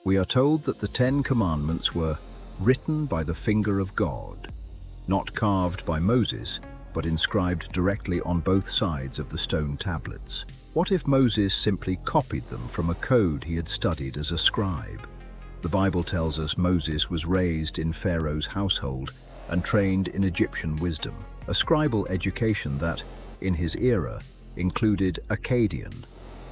We are told that the Ten Commandments were written by the finger of God, not carved by Moses, but inscribed directly on both sides of the stone tablets. What if Moses simply copied them from a code he had studied as a scribe? The Bible tells us Moses was raised in Pharaoh's household and trained in Egyptian wisdom, a scribal education that, in his era, included Akkadian,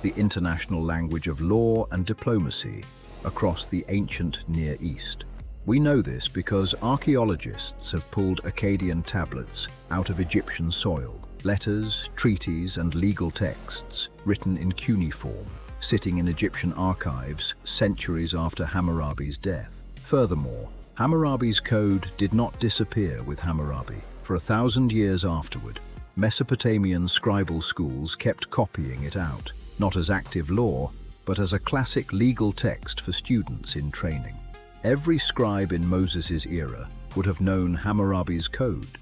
the international language of law and diplomacy across the ancient Near East. We know this because archaeologists have pulled Akkadian tablets out of Egyptian soil, letters, treaties, and legal texts written in cuneiform, sitting in Egyptian archives centuries after Hammurabi's death. Furthermore, Hammurabi's code did not disappear with Hammurabi. For 1,000 years afterward, Mesopotamian scribal schools kept copying it out, not as active law, but as a classic legal text for students in training. Every scribe in Moses' era would have known Hammurabi's code,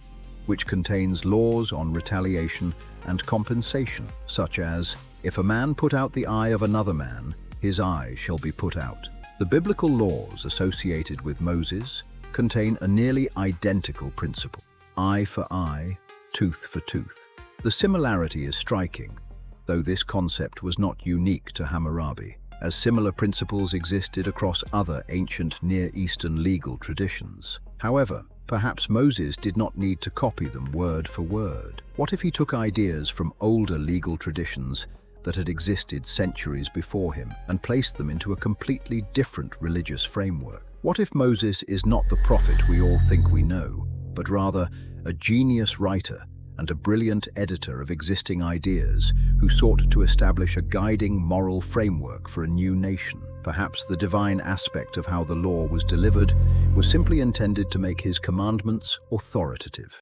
which contains laws on retaliation and compensation, such as, if a man put out the eye of another man, his eye shall be put out. The biblical laws associated with Moses contain a nearly identical principle: eye for eye, tooth for tooth. The similarity is striking, though this concept was not unique to Hammurabi, as similar principles existed across other ancient Near Eastern legal traditions. However, perhaps Moses did not need to copy them word for word. What if he took ideas from older legal traditions that had existed centuries before him and placed them into a completely different religious framework? What if Moses is not the prophet we all think we know, but rather a genius writer and a brilliant editor of existing ideas who sought to establish a guiding moral framework for a new nation? Perhaps the divine aspect of how the law was delivered was simply intended to make his commandments authoritative.